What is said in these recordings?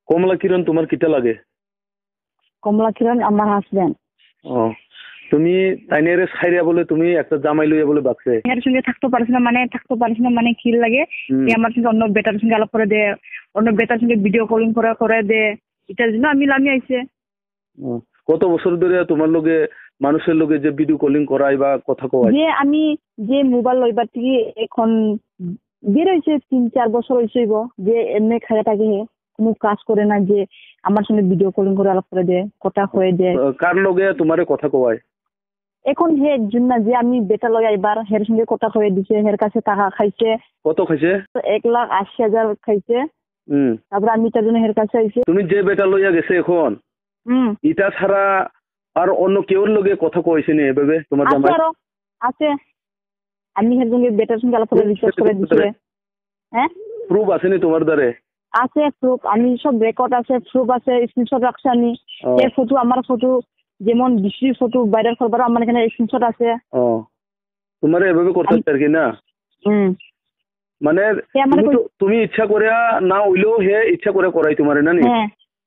কমলা কিরণ তোমার কিটা লাগে? কমলা কিরণ আমার হাজবেন্ড। তুমি তাইনের ছাইরিয়া বলে তুমি একটা জামাই লইয়া বলে বাকছে এর সঙ্গে থাকতে পারিস না মানে কি লাগে আমার সঙ্গে অন্য বেটার সঙ্গে আলাপ করে দে, অন্য বেটার সঙ্গে ভিডিও কলিং করে দে, এটার জন্য আমি লামি আইছে। কত বছর ধরে তোমার লগে মানুষের লগে যে ভিডিও কলিং করাই বা কথা কয়? যে আমি যে মোবাইল লইবার থেকে এখন বের হয়েছে 3-4 বছর হয়েছে যে এমনি খায়া থাকে, কোনো কাজ করে না, যে আমার সঙ্গে ভিডিও কলিং করে আলাপ করে দে, কথা হয়ে দে। কার লগে তোমারে কথা কয়? এখন হে একজন না, যে আমি বেটা লই এবার হের সঙ্গে কথা হয়ে দিছে, হের কাছে টাকা খাইছে। কত খাইছে? 1,80,000 খাইছে। তারপরে আমি তার জন্য হের কাছে আইছে। তুমি যে বেটা লইয়া গেছে এখন ইটা ছাড়া আর অন্য কেউর লগে কথা কইছে নি এভাবে তোমার জামাই? আছে, আমি হের সঙ্গে বেটার সঙ্গে আলাপ করে রিচার্জ করে দিছে। হ্যাঁ, প্রুফ আছে নি তোমার দ্বারে? আছে প্রুফ, আমি সব রেকর্ড আছে, প্রুফ আছে, স্ক্রিনশট রাখছি আমি। এই ফটো আমার ফটো, যেমন বিশ্রী ফটো ভাইরাল করবার আমার এখানে স্ক্রিনশট আছে। তোমার এভাবে করতে আর কি না? মানে তুমি ইচ্ছা করে না হইলেও হে ইচ্ছা করে করাই তোমার না?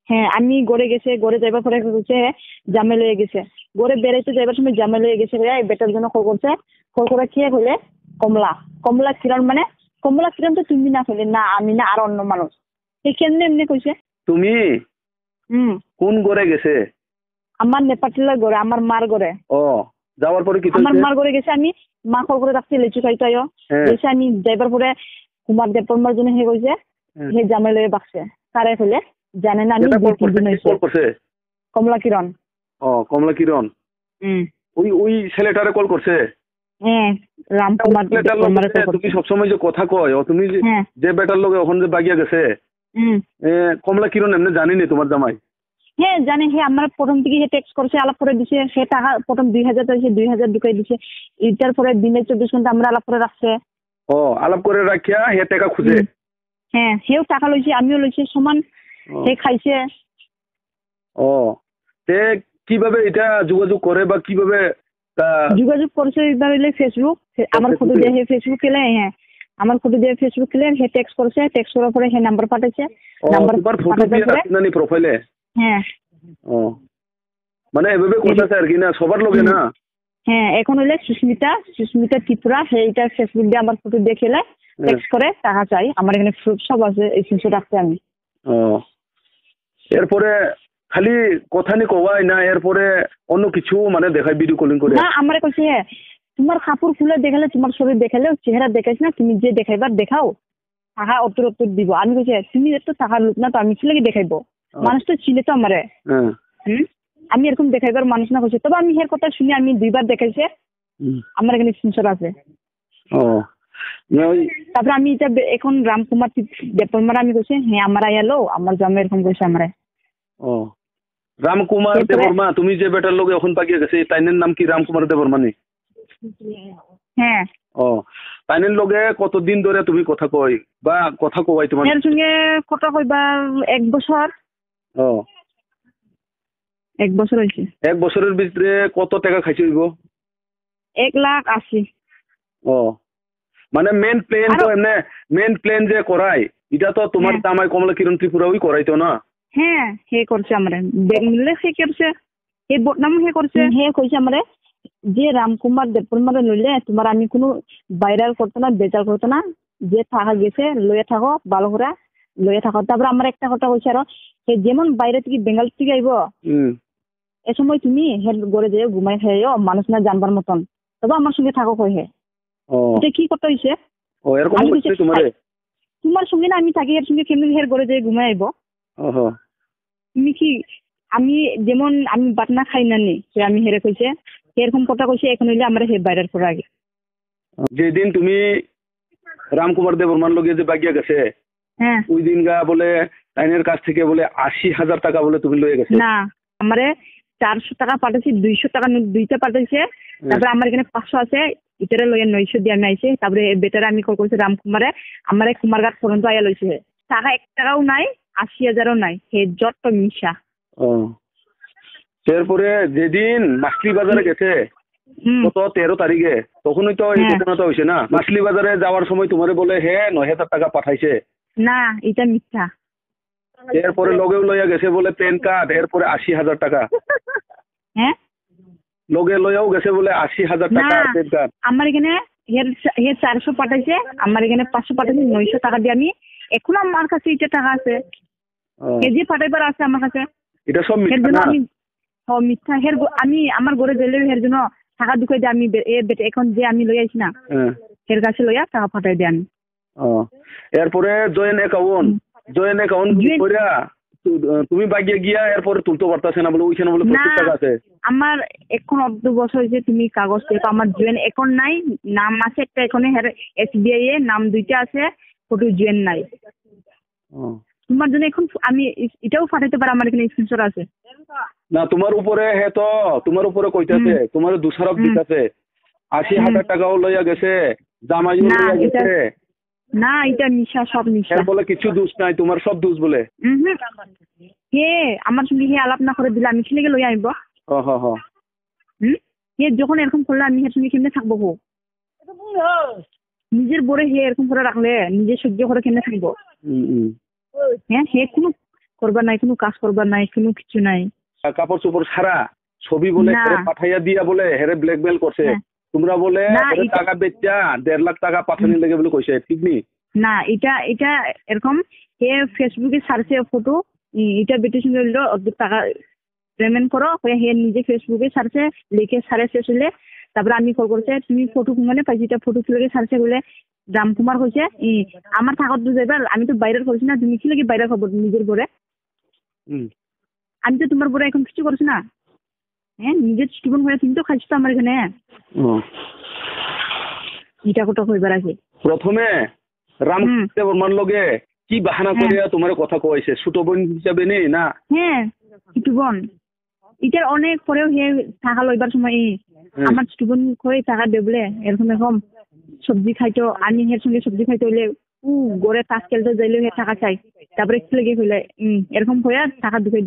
হ্যাঁ, আমি গড়ে গেছে, গড়ে যাইবার পরে হচ্ছে জামে লয়ে গেছে, গড়ে বেড়াইতে যাইবার সময় জামে লয়ে গেছে, বেটার জন্য কল করছে, কল করে কে হইলে কমলা কিরণ, মানে কমলা কিরণ তো তুমি না হইলে না, আমি না, আর অন্য মানুষ। এই কেমনে এমনি কইছে? তুমি কোন গড়ে গেছে? আমার নেপাটিলার গড়ে, আমার মার গড়ে। যাওয়ার পরে কি আমার মার গড়ে গেছে, আমি মা কল করে রাখছি লেচু খাইতাইও গেছে, আমি যাইবার পরে কুমার দেবপর্মার জন্য হে কইছে হে জামে লয়ে বাকছে, কারে হইলে জানে না। আমি কমলা কিরণ। কমলা কিরণ ওই ছেলেটারে কল করছে? রামকুমার। তুমি সবসময় যে কথা কয়, তুমি যে বেটার লগে ওখানে যে বাগিয়া গেছে, কমলা কিরণ এমনি জানিনি তোমার জামাই? হ্যাঁ জানে, হে আমার প্রথম থেকে হে টেক্সট করছে, আলাপ করে দিছে, সে টাকা প্রথম 2,000 দিয়েছে, 2,000 ঢুকাই দিছে। এটার পরে দিনে 24 ঘন্টা আমরা আলাপ করে রাখছে। আলাপ করে রাখিয়া হে টাকা খুঁজে? হ্যাঁ, হেও টাকা লইছে, আমিও লইছি, সমান হে খাইছে। কিভাবে এটা যোগাযোগ করে বা কিভাবে যোগাযোগ করছে? ফেসবুক, আমার ফটো দিয়ে হে ফেসবুক খেলে, হ্যাঁ আমার ফটো দিয়ে ফেসবুক খেলে, হে টেক্সট করছে, টেক্সট করার পরে হে নাম্বার পাঠাইছে, নাম্বার পাঠাইছে প্রোফাইলে। হ্যাঁ, মানে এভাবে করতেছে আর কি না সবার লগে না? হ্যাঁ, এখন হইলে সুস্মিতা ত্রিপুরা, সেইটা ফেসবুক দিয়ে আমার ফটো দিয়ে খেলে টেক্সট করে টাকা চাই। আমার এখানে প্রুফ সব আছে, এই স্ক্রিনশট রাখতে আমি। এরপরে খালি কথা নি কওয়াই না, এরপরে অন্য কিছু মানে দেখাই ভিডিও কলিং করে? না, আমারে কইছে তোমার কাপড় খুলে দেখালে, তোমার শরীর দেখালে, চেহারা দেখাইছ না, তুমি যে দেখাইবার দেখাও, টাকা অত্তর দিব। আমি কইছে তুমি তো টাকার লোক না, তো আমি কি লাগি দেখাইবো? মানুষ তো চিনে তো আমারে। আমি এরকম দেখাইবার মানুষ না কইছে। তবে আমি হের কথা শুনি আমি 2বার দেখাইছে, আমার এখানে স্ক্রিনশট আছে। তারপরে আমি এটা এখন রামকুমার দেববর্মা আমি কইছে হ্যাঁ আমার আয়ালো, আমার জামাই এরকম কইছে আমারে। রামকুমার দেববর্মা, তুমি যে বেটার লোক এখন পাকিয়ে গেছে, তাইনের নাম কি রামকুমার দেববর্মা নি? হ্যাঁ। তাইনের লগে কতদিন ধরে তুমি কথা কই বা কথা কই তোমার? এর সঙ্গে কথা কইবা 1 বছর। 1 বছর হইছে। 1 বছরের ভিতরে কত টাকা খাইছে হইব? 1,80,000। মানে মেন প্লেন তো এমনি মেন প্লেন যে করাই, এটা তো তোমার জামাই কমলা কিরণ ত্রিপুরা ওই করাইতো না? হ্যাঁ, হে করছে আমারে, মিলে হে করছে, হে বদনাম হে করছে। হে কইছে আমারে যে রামকুমার দেববর্মারে লইলে তোমার আমি কোনো ভাইরাল করতো না, বেজার করতো না, যে টাকা গেছে লইয়া থাকো, ভালো করে লইয়া থাকো। তারপরে আমার একটা কথা কইছে আরো, হে যেমন বাইরে থেকে বেঙ্গল থেকে আইব, এ সময় তুমি হের ঘরে যেয়ে ঘুমাই খাইও, মানুষ না জানবার মতন, তবে আমার সঙ্গে থাকো কই হে। এটা কি করতে হইছে? তোমার সঙ্গে না আমি থাকি, এর সঙ্গে কেমনি হের ঘরে যেয়ে ঘুমাই আইব? তুমি কি আমি যেমন আমি বাটনা খাই না নি, আমি হেরে কইছে এরকম কথা কইছে। এখন হইলে আমরা হে বাইরের পর আগে যেদিন তুমি রামকুমার দেববর্মার লগে যে বাগিয়া গেছে, ওই দিন গা বলে তাইনের কাছ থেকে বলে 80,000 টাকা বলে তুমি লয়ে গেছে? না, আমারে 400 টাকা পাঠাইছি, 200 টাকা দুইটা পাঠাইছে, তারপরে আমার এখানে 500 আছে, ইটারে লইয়া 900 দিয়ে আমি আইছি। তারপরে বেটারে আমি কল করছি রামকুমারে, আমারে কুমারঘাট পর্যন্ত আয়া লইছে। টাকা 1 টাকাও নাই, 80,000ও নাই, হে যত মিশা। এরপরে যেদিন মাছলি বাজারে গেছে কত 13 তারিখে, তখনই তো এই ঘটনাটা হয়েছে না? মাছলি বাজারে যাওয়ার সময় তোমারে বলে হে 9,000 টাকা পাঠাইছে। না, এটা মিথ্যা। এরপরে লগেও লইয়া গেছে বলে প্যান কার্ড, এরপরে 80,000 টাকা হ্যাঁ লগে লইয়াও গেছে বলে 80,000 টাকা না, প্যান কার্ড। আমার এখানে হের 400 পাঠাইছে, আমার এখানে 500 পাঠাইছে, 900 টাকা দিয়ে আমি এখন আমার কাছে এটা টাকা আছে, যে পাঠাইবার আছে আমার কাছে। এটা সব এর মিথ্যা জন্য না? আমি মিথ্যা আমি আমার ঘরে গেলে এর জন্য টাকা ঢুকাই দিয়ে আমি এখন যে আমি লই আইছি না এর কাছে লইয়া টাকা পাঠাই দিয়ে আমি। এরপরে জয়েন্ট অ্যাকাউন্ট কইরা তুমি বাগিয়ে গিয়া এরপরে তুলতে পারতাছে না বলে ওইখানে বলে 25 টাকা আছে। আমার এখন 14 বছর হয়েছে, তুমি কাগজ পেয়ে আমার জয়েন্ট অ্যাকাউন্ট নাই, নাম আছে একটা এখানে SBI এ নাম 2টা আছে, ফটো জয়েন্ট নাই। তোমার জন্য এখন আমি এটাও পাঠাতে পারি, আমার এখানে স্ক্রিনশট আছে। না তোমার উপরে তোমার উপরে কইতাছে, তোমার দোষারোপ দিতাছে, 80,000 টাকাও লইয়া গেছে, জামাইও লইয়া গেছে। না এটা মিশা, সব মিশা। এর বলে কিছু দোষ নাই, তোমার সব দোষ বলে। হে আমার সঙ্গে হে আলাপ না করে দিলে আমি ছেলেকে লইয়া আইব। হে যখন এরকম করলে আমি এর সঙ্গে কেমনে থাকবো? নিজের বরে হে এরকম করে রাখলে নিজে সহ্য করে কেমনে থাকবো? হ্যাঁ হে কোনো করবার নাই, কোনো কাজ করবার নাই, কোনো কিছু নাই। কাপড় চোপড় ছাড়া ছবি বলে পাঠাইয়া দিয়া বলে হেরে ব্ল্যাকমেল করছে, তোমরা বলে টাকা বেচা 1.5 লাখ টাকা পাঠানি লেগে বলে কইছে, ঠিক নি? না এটা এরকম হে ফেসবুকে সার্চে ফটো এটা বেটির সঙ্গে হইলো অর্ধেক টাকা পেমেন্ট করো, হে নিজে ফেসবুকে সার্চে লিখে সারে শেষ হলে তারপরে আমি কল করছে, তুমি ফটো মানে পাইছি, এটা ফটো তুলে সার্চে বলে রামকুমার কইছে আমার থাকত দু যাইবার, আমি তো বাইরের করছি না, তুমি কি লাগে বাইরের খবর নিজের বরে? আমি তো তোমার বরে এখন কিছু করছি না। হ্যাঁ নিজের জীবন হয়ে তুমি তো খাইছো তো আমার এখানে। এটা কত হইবার আছে প্রথমে রামকুমার লগে কি বাহানা করিয়া তোমার কথা কইছে, ছোট বোন হিসাবে নেই না? হ্যাঁ ছোট বোন, এটার অনেক পরেও হে টাকা লইবার সময় আমার ছোট বোন কই টাকা দেবলে এরকম সবজি খাইতো, আমি এর সঙ্গে সবজি খাইতে হইলে গড়ে কাজ খেলতে যাইলে হে টাকা চাই, তারপরে একটু লেগে হইলে এরকম হয়ে টাকা ঢুকাই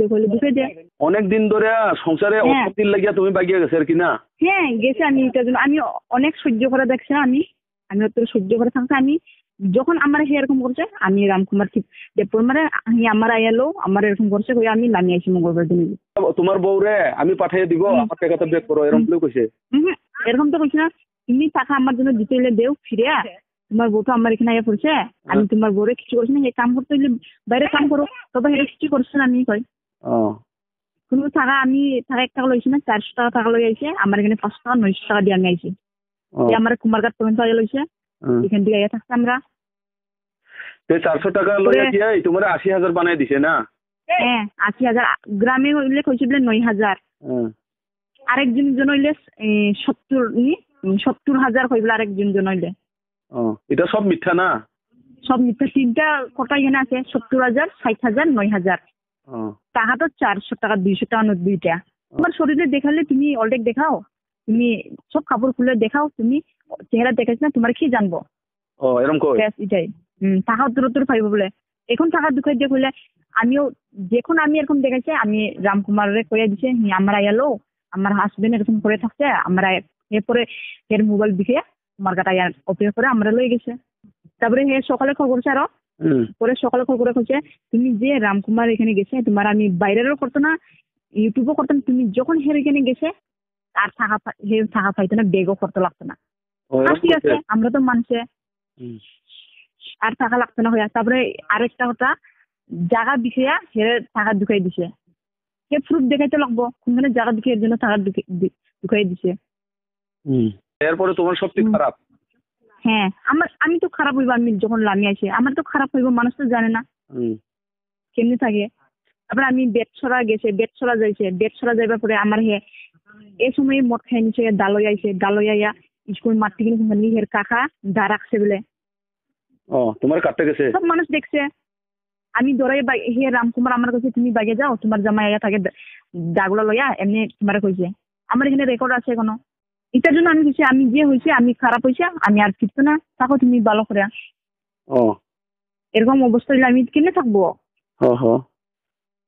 দে। অনেক দিন ধরে সংসারে অশান্তির লাগিয়া তুমি বাগিয়ে গেছে আর কি না? হ্যাঁ গেছে, আমি এটার জন্য আমি অনেক সহ্য করে দেখছি, আমি অত সহ্য করে থাকছি। আমি যখন আমার হে এরকম করছে আমি রামকুমার ঠিক দেবপুর মানে আমার আইয়ালো আমার এরকম করছে কই আমি লামি আইছি মঙ্গলবার দিন। তোমার বউরে আমি পাঠিয়ে দিব, আমার টাকাটা ব্যাক করো এরকম বলে কইছে? এরকম তো কইছ না, তুমি টাকা আমার জন্য দিতে হইলে দেও ফিরিয়া, তোমার বউ তো আমার এখানে আইয়া পড়ছে, আমি তোমার বউরে কিছু করছি না, এই কাম করতে হইলে বাইরে কাম করো, তবে এটা কিছু করছে না। আমি কই কোনো টাকা আমি টাকা 1 টাকা লইছি না, 400 টাকা লই আইছে, আমার এখানে 500 টাকা 900 টাকা দিয়ে আমি আইছি। আমার কুমারঘাট পর্যন্ত আইয়া লইছে, এখান থেকে আইয়া থাকছে আমরা। 400 টাকা লইয়া কি তোমার 80,000 বানাই দিছে না? হ্যাঁ 80,000, গ্রামে হইলে কইছে বলে 9,000, আরেকজন জন হইলে 70,000 কইবলে আরেকজন জন হইলে। এটা সব মিথ্যা না? সব মিথ্যা। 3টা কটা এখানে আছে, 70,000, 60,000, 9,000 টাকা তো 400 টাকা 200 টাকা নোট 2টা। তোমার শরীরে দেখালে তুমি অলরেডি দেখাও, তুমি সব কাপড় খুলে দেখাও, তুমি চেহারা দেখাইছ না, তোমার কি জানবো? এরকম কই এটাই টাকা দূর পাইব বলে এখন টাকা দুখাই দিয়ে কইলে আমিও যখন আমি এরকম দেখাইছে আমি রামকুমারে কইয়া দিছে আমার আইয়ালো আমার হাজবেন্ড এরকম করে থাকছে, আমরা এরপরে এর মোবাইল দিকে আমার কাটা অপেক্ষা করে আমরা লই গেছে। তারপরে হে সকালে খবর করছে, আরো পরে সকালে খবর করে কইছে তুমি যে রামকুমার এখানে গেছে তোমার আমি বাইরেরও করতো না, ইউটিউবও করতাম, তুমি যখন হের এখানে গেছে আর টাকা পাইতো না, বেগও করতে লাগতো না। ঠিক আছে আমরা তো মানছে আর টাকা লাগতো না হইয়া। তারপরে আরেকটা কথা জায়গা বিখিয়া হে টাকা ঢুকাই দিছে, হে প্রুফ দেখাইতে লাগবো কোনখানে জায়গা বিখিয়ে জন্য টাকা ঢুকাই দিছে। এরপরে তোমার সবচেয়ে খারাপ? হ্যাঁ আমি তো খারাপ হইব, আমি যখন লামি আইছে আমার তো খারাপ হইব, মানুষ তো জানে না কেমনি থাকে। তারপরে আমি বেতছড়া যাইছে, বেতছড়া যাইবার পরে আমার হে এই সময় মদ খাই নিছে, ডালই আইয়া স্কুল মাঠ থেকে হের কাকা দা রাখছে বলে তোমার কাটতে গেছে, সব মানুষ দেখছে। আমি দৌড়াই হে রামকুমার আমার কাছে তুমি বাগে যাও, তোমার জামাই আইয়া থাকে দাগুলা লইয়া এমনি তোমার কইছে, আমার এখানে রেকর্ড আছে এখনো। এটার জন্য আমি কইছি আমি যে হইছে আমি খারাপ হইছে আমি আর ফিরতো না, থাকো তুমি ভালো করে। এরকম অবস্থা হইলে আমি কেমনে থাকবো?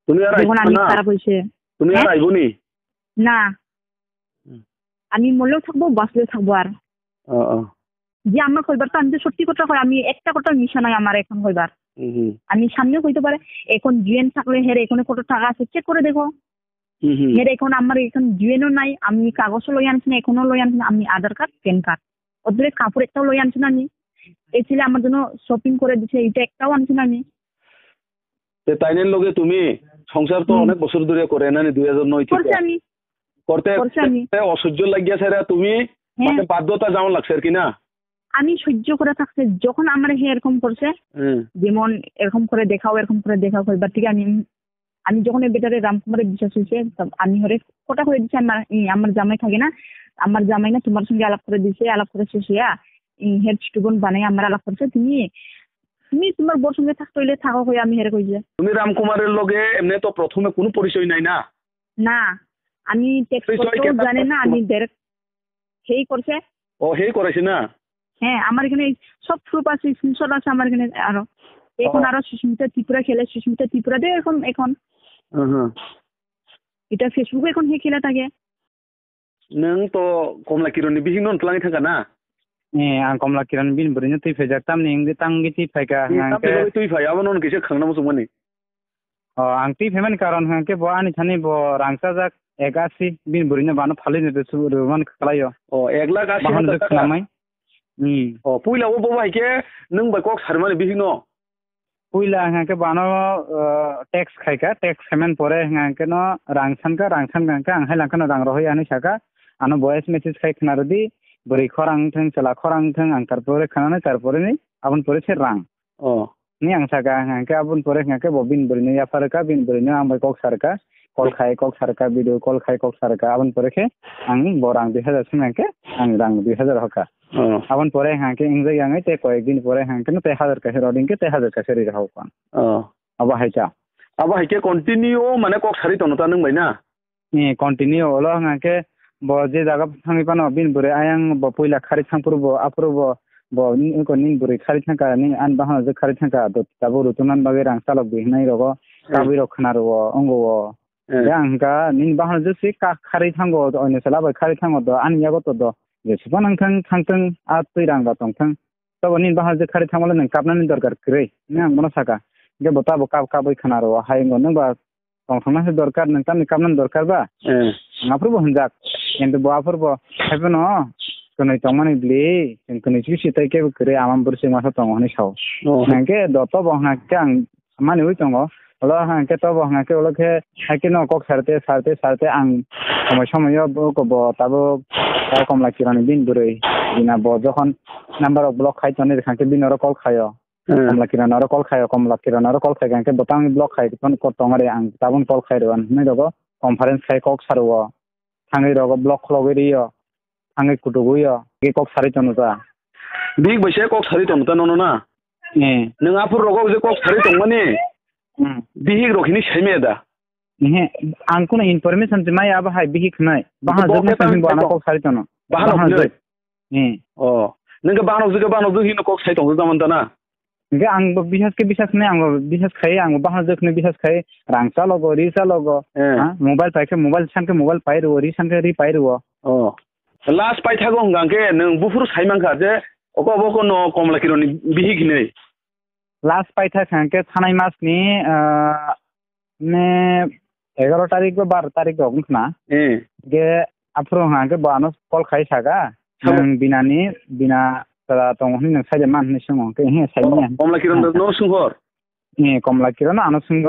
তুমি আর আমি খারাপ হইছে তুমি আর আইবনি না, আমি মরলেও থাকবো বাঁচলেও থাকবো। আর যে আমার কইবার তো আমি তো সত্যি কথা কই, আমি একটা কথা মিশা নাই আমার এখন কইবার। আমি সামনেও কইতে পারে এখন জিএন থাকলে হের এখানে কত টাকা আছে চেক করে দেখো। হের এখন আমার এখন জিএনও নাই, আমি কাগজও লই আনছি না, এখনো লই আনছি না, আমি আধার কার্ড প্যান কার্ড ওদের কাপড় একটাও লই আনছি না আমি। এই ছেলে আমার জন্য শপিং করে দিছে, এটা একটাও আনছি না আমি। তাইনের লগে তুমি সংসার তো অনেক বছর ধরে করে না 2009 করছি আমি করতে অসহ্য লাগিয়া স্যার তুমি মানে বাধ্যতা যেমন লাগছে আর কি না। আমি সহ্য করে থাকছে যখন আমার হে এরকম করছে যেমন এরকম করে দেখাও এরকম করে দেখাও এবার থেকে আমি যখন এই বেটারে রামকুমারের বিশ্বাস হয়েছে আমি হরে কটা করে দিচ্ছি। আমার জামাই থাকে না, আমার জামাই না তোমার সঙ্গে আলাপ করে দিছে, আলাপ করে শেষিয়া হেড স্টুডেন্ট বানাই আমার আলাপ করছে, তুমি তোমার বোর সঙ্গে থাকতে হইলে থাকো হয়ে আমি হেরে কইছে। তুমি রামকুমারের লগে এমনি তো প্রথমে কোনো পরিচয় নাই না? না, আমি টেক্সট করতেও জানি না, আমি ডাইরেক্ট হেই করছে। ও হেই করেছে না? হ্যাঁ, আমার এখানে সব প্রুফ আছে, স্ক্রিনশট আছে আমার এখানে। আরো এখন আরো সুস্মিতা ত্রিপুরা খেলে, সুস্মিতা ত্রিপুরা দিয়ে এখন এটা ফেসবুকে এখন হে খেলা থাকে। नों तो कमला किरणनि बिहिं नलाङै थांगा ना? आं कमला किरण बिन बुरिनो तै फैजाक्ताम नि तांगि तै फैका हांके तै फैयाबो नन केसे खांना मसो माने आं तै फेमन कारण हांके बो आनि थानि बो रांसा जाक 81 बिन बुरिनो बानो फालिनो दसु रुमान खलायो 1,80,000 टाका नामै पुइलाबो बो बाइके नों बाइक सारमाने बिहिं न पुइला हांके बानो टैक्स खाइका टैक्स पेमेंट परे हांके न रांसान हांके आं हाइलांखनो रां रहोय आनि साका आनो वॉइस मेसेज खाइखना रदि बोरै खरां थों चला खरां थों आं तारपरे खानानै तारपरे नि आबुन परे से रां नि आं सागा हांके आबुन परे हांके बबिन बोरैनो याफारका बिन बोरैनो आं बाइक सारका कल खाइ कक सारका भिडियो कल खाइ कक सारका आबुन परे के आं बरां 2000 सिम हांके आं रां 2000 हका आबुन परे हांके इंजय आंगे ते कय दिन परे हांके न ते 1000 का रोडिंग के ते 1000 का सेरि रहौ पान अब हाइके कंटिन्यू माने कक सारि तनता नों बायना नि कंटिन्यू ओलो हांके बो जे जागा थांगि पानो बिन बुरै आयां बो पहिला खारि थांपुरबो आपुरबो बो निको निन बुरै खारि थांका नि आन बाहा जे खारि थांका दाबो रुतुनान बागे रां सालक बिहनाय रगो काबि रखनारो अंगो आंगा निन बाहा जे से का खारि थांगो अने सला बाय खारि थांगो द आनियागो तो द जेसेबां नोंथां थांथों आ तैरां बा तंथों तब निन बाहा जे खारि थांगोले नों काबनानि दरकार ग्रै नि आं मनो साका जे बता बो काब काबै खानारो हायंगो नों बा तंथांनासो दरकार नोंथांनि काबनानि दरकार बा आंफोरबो होनजाक কিন্তু বাফরবো খাইবো ন কোন তমানি ব্লি কোন চিসি তাইকে করে আমান বরসে মাসা তমনি সাও নাকে দত বহাকে আং মানে ওই তঙ্গ হলো হাকে তো বহাকে ওলকে হাকে ন কক সারতে আং সময় বকবো তাবো কমলা কিরানি দিন বুড়ই দিনা ব যখন নাম্বার অফ ব্লক খাইতনে হাকে দিনর কল খায় কমলা কিরানর কল খায় কমলা কিরানর কল খায় হাকে বতাং ব্লক খাই তখন করতমারে আং তাবন কল খাইরন নাই দগো কনফারেন্স খাই কক সারো थांगे रग ब्लक खलगेरियो थांगे कुटुगुयो के कक सारि तनुता बिग बैसे कक सारि तनुता नोना नों आफुर रग जे कक सारि तंमाने बिहिग रखिनि सैमेदा आंखुना इनफरमेशन जे माय आबा हाय बिहिग नाय बाहा जने सानि बाना कक सारि तनो बाहा नै नोंगे बानो जो हिनो कक सारि तंजो दामनता ना गे आं बिसास नै आं बिसास खाय आं बाहा जखने बिसास खाय रांसा लगो रिसा लगो मोबाइल पाइके मोबाइल सानके मोबाइल पाइरो रि सानके रि पाइरो लास्ट पाइथागो गांके नों बुफुर साइमांखा जे अको न कमला किरनि बिहिगिनै लास्ट पाइथा खांके थानाय मासनि ने 11 तारिख 12 तारिख होगना गे आफ्रो हांके बानो कल खाय सागा नों बिना तरा तंगनि नों साइजे माननि संग के हे साइनि कमला किरण न सुंहर कमला किरण आनो सुंग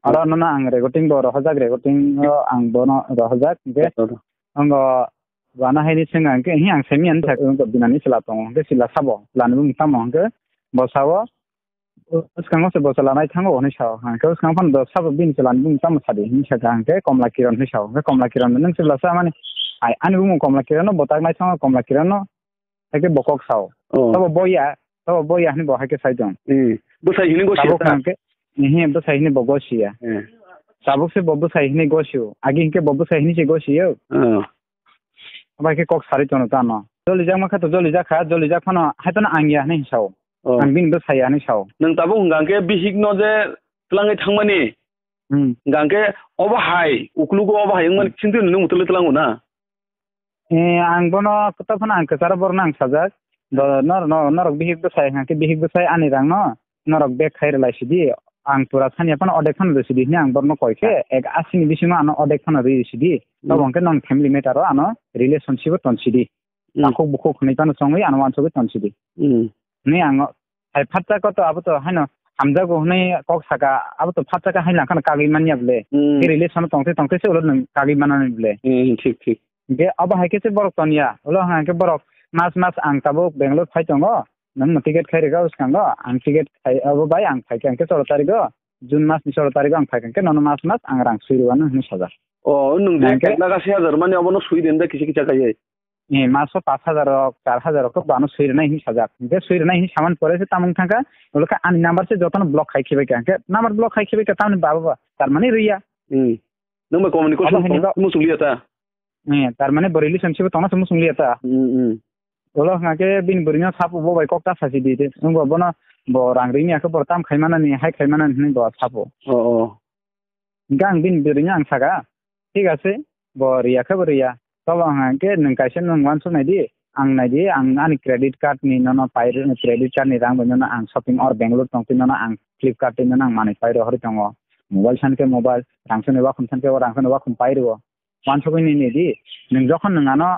आरो नना आं रेकर्डिं दो रहजाक रेकर्डिं आं बोनो रहजाक के अंग वाना हायनि संग के हे आं साइनि आन थाक बिनानि सला तंग के सिला साबो लानबो मुताम के बसावो उसकांगो से बसला नाय थांगो हनि साव हां के उसकांग फन द साबो बिन सलानबो मुताम सादि हिन सागा के कमला किरण नि साव के कमला किरण नों सिला सा माने आइ आनिबो कमला किरण बताक नाय थांगो कमला किरण के बकक साव तब बोया हनि बहाके साइदं बसाय हिनि गसिया के हे बसाय हिनि बगसिया साबक से बब साय हिनि गसियो आगे के बब साय हिनि से गसियो अब के कक सारि तनो तानो जलि जाक माखा तो जलि जाक फनो हायतन आंगिया हनि साव आं बिन बसाय हनि साव नों ताबो गांके बिहिग न जे तलाङै थांमानि गांके अबा हाय उक्लुगो अबा हाय मन चिन्ति नुनो मुतले तलाङो ना आं बनो कता फना आं कसार बरना आं साजाक नर बिहिग बसाय हां के बिहिग बसाय आनि रां न नरक बेग खाइरलायसिदि आं पुरा सानियापन अडेक फानदोसिदि नि आं बरनो कयके एक आसिनि बिसिङाव आनो अडेक फानरिसिदि तबंके नन फेमिलि मेटारो आनो रिलेशनशिप तनसिदि आखौ बुखौ खनैपानो सङै आनो वानसबे तनसिदि नि आं हाय फात्ता कत अब तो हानो हामजा गहनै कक साका अब तो फात्ता का हाइला खान कागै मानियाबले के रिलेशन तंथे तंथे से उलो कागै मानानैबले ठीक ठीक बे अब हायके से बरक तनिया उलो हांके बरक मास आं ताबो बेंगलोर फाइतंगो नों टिकेट खाइरेगा उसकांगो आं टिकेट खाइ अब बाय आं फाइकांके 16 तारिखो जुन मासनि 16 तारिखो आं फाइकांके नन मास आं रां सुइरुवानो हनि साजा नों दे लागासे हजार माने अबनो सुइदेन दे किसे गायै ए मासो 5000 4000 को बानो सुइरनाय हि साजा बे सुइरनाय हि सामान परे से तामुं थांका उलका आनि नम्बर से जतन ब्लॉक खाइखेबे कांके नम्बर ब्लॉक खाइखेबे का तामनि बाबा तार माने रिया नों मा कम्युनिकेशन मुसुलियाता तार माने रिलेशनशिप तंना मुसुलियाता उलो हाके बिन बुरिनो सापो बबाय कक्ता सासि दिदे नंगो बनो ब रांरिनि आखो बरताम खाइमानानि हाय खाइमानानि हनि ब सापो गां बिन बुरिनो आं सागा ठीक आसे ब रियाखो बरिया तब हाके नों काइसे नों वानस नायदि आं नायदि आं आनि क्रेडिट कार्ड नि नन पाइर क्रेडिट कार्ड नि रां बनो आं शॉपिंग और बेंगलोर तंतिनो आं फ्लिपकार्ट नि आं माने पाइर हरि तंगो मोबाइल सानके मोबाइल रांसनेबा खमसानके रांसनेबा खम पाइरबो वानसबे निदि नों जखन नोंगानो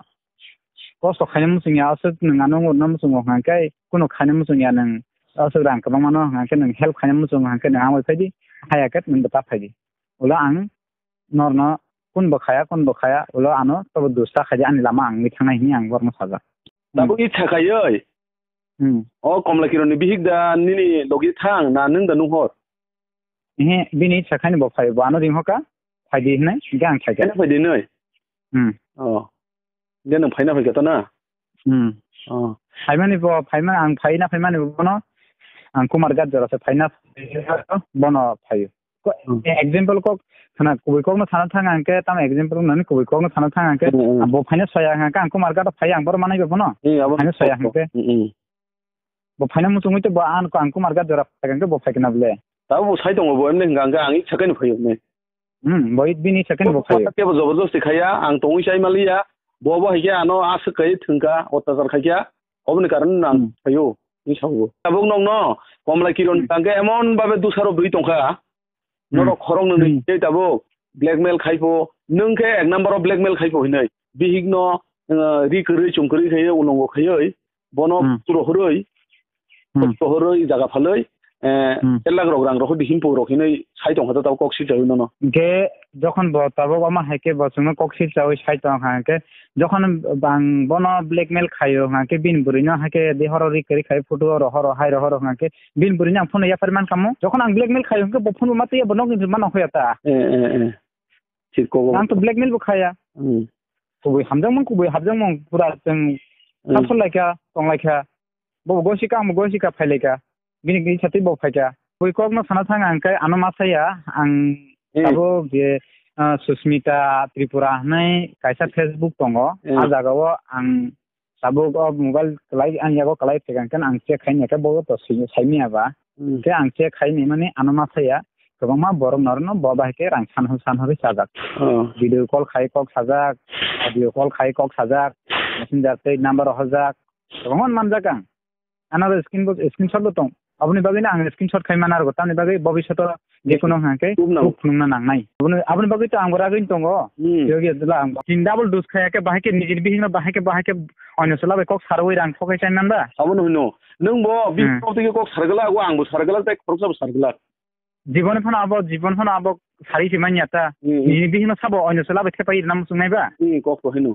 कस्ट खायनो मुसुनिया असो नोंगानो उरनो मुसुङो हांके कुनो खायनो मुसुनिया नों असो रां कबां मानो हांके नों हेल्प खायनो मुसुङो हांके नों आं फायदि हायाके नों बता फायदि उला आं नरनो कुन बखाया उला आनो तब दुस्ता खायदि आनि लामा आं मिथांनाय नि आं बरनो साजा दाबो इच्छा खायै कमला किरनि बिहिगदा निनि लगे थां ना नों दा नुहर हे बिनि इच्छा खायनो बखाय बानो रिंहका फायदि हनै गां थायके फायदि नै दे नों फाइना फैगोन ना फाइमानि आं फाइना फाइमानि बनो आं कुमार गाजरासे फाइना बनो फायो एग्जांपल को खाना कुबैको न थाना थांगा आंके ताम एग्जांपल ननि कुबैको न थाना थांगा आंके बो फाइना सया आंके आं कुमार गाटा फाइ आं बर मानाय बनो फाइना सया आंके बो फाइना मुसुङै तो आं कुमार गाजरा फाइगोन बो फाइगोन बले दा बो साइ दङ बो एमले आं आं इच्छाखैनो फैयो ने बय बिनि सेकेन्ड बो फायो केबो जबरदस्ती खाया आं तंगै साइ मालिया बबो हाइके आनो आसो कै थंका अत्याचार खाइया अबनि कारण आं फायो नि सावो अब नंग न कमला किरण तांके एमन बाबे दुसारो ब्रि तंका नरो खरं ननि दाबो ब्लैकमेल खाइफो नोंके एक नंबर अफ ब्लैकमेल खाइफो हिनै बिहिग न रिकरै चुमकरै खायो उनंगो खायो बनो तुरहरै जागा फालै एला ग्रग रां रखो दिहिन पो रखिनै साइ तंका ताव कक्सि जायो न गे जखन ब ताबो मा हाइके बसुनो कक्सि जायो साइ तंका हाके जखन बां बनो ब्लैकमेल खायो हाके बिन बुरिनो हाके देहर रिकरै खाय फटो रहर हाय रहर हाके बिन बुरिनो आं फोन या फरमान कामो जखन आं ब्लैकमेल खायो के बफोन माते बनो मान होयाता ठीक को आं तो ब्लैकमेल बो खाया कुबै हाबजों पुरा जों साफल लायका तंलायका बो गोसिका फाइलायका बिनि गे साथि बो फाइका बैकक न थाना थांगा आंके आनो मासाया आं ताबो जे सुस्मिता त्रिपुरा नै कायसा फेसबुक दंगो आ जागाव आं ताबो मोबाइल लाइ आं यागो कलाइ फेगांकेन आं चेक खाइनेका बो तो साइनियाबा के आं चेक खाइने माने आनो मासाया गोबां बरम नरनो बबायके रां सानहरै साजाक भिडिअ कल खाइ कक साजाक अडिअ कल खाइ कक साजाक मेसेंजार पे नम्बर हजाक गोबां मानजाक आं आनार स्क्रिनशट बो दं अपनी बागै आं स्क्रिनशट खाइमान आरो तानि बागै भविष्यत जेकुनो हाके खुलुमना नांनाय अपनी बागै तो आं रागै दङ योगी दला आं तीन डाबल डोज खायाके बाहायके निजिर बिहिन बाहायके अनसला बे कक सारवै रां थगायसाय नांदा साबो नों नों बो बिखौते कक सारगला आंबो सारगला ताय खरसाबो सारगला जीवन फन अब सारि मानियाता निजिर बिहिन साबो अनसला बे थेपाय नाम सुनायबा कक तो हेनो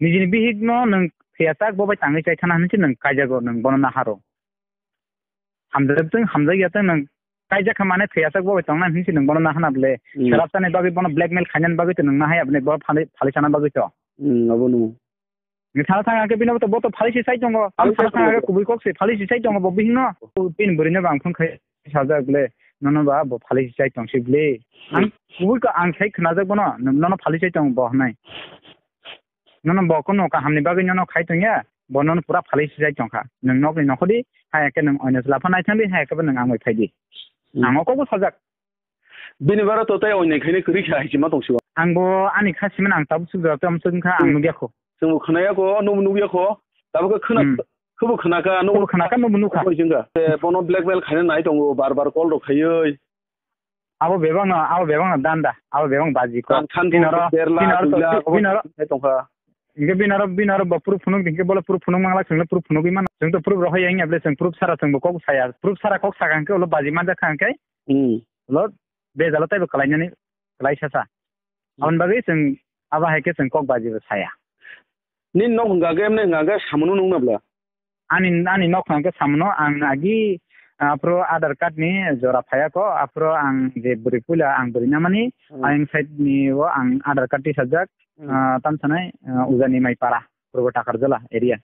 निजिर बिहिन नों फेयाता बबाय ताङै चाय थाना हनसे नों कायजागो नों बनना हारो हामजायाता नों कायजाखा माने फेयाता बबाय तांना हनसे नों बनना हानाबले रास्तानि बागै बन ब्लैकमेल खायनान बागै तो नों हाय अपने बो फालि साना बागै तो अब नु थाना थाङा के बिनो तो बतो फालिसि साइ दङ आं थाना थाङा कुबै कक्से फालिसि साइ दङ बो बिहिन पिन बुरिनो बां फन खाय साजागले ननबा बो फालिसि साइ दंसिबले आं कुबैको आं साइ खोनाजाक बनो नन फालिसि दं बो हनाय नन बको न का हमनि बागै नन खाइ तंया बनन पुरा फालिसि साइ दंखा नों नकनि नखदि हायाके नों अनस लाफा नायथांदि हायाके नों आं फायदि आंको साजाक बिनिबार तो ताय अनय खायने करि खायसि मा दंसिबा आंबो आनि खासिमोन आं ताबो सुगाव तामसोंखा आं नुगियाखो जों खोनायाखो नुगियाखो दाबो खोबो खोनाका Ko khana kan no nuka. जोंगा बनो ब्लैकमेल खायनो नाय दङ बार कल रखायो Abo bebang danda. Abo bebang baji ko. Binaro dongka Inge binaro bapur funung dingke bola pur funung mangla sengla pur funung biman seng to pur roho yang able seng pur sara seng bokok saya pur sara kok sagang ke lo baji manda kangkai lo be jalo tai kalainya ni kalai sasa awan bagi seng aba heke seng kok baji saya nin no hangga game ne hangga samunu nung nabla ani nok nangke samno ang agi apro aadhar card ni jora phaya ko apro ang je buri pula ang buri namani ang side ni wo ang aadhar card ti sajak tan sanai ujani mai para purbo takar jala area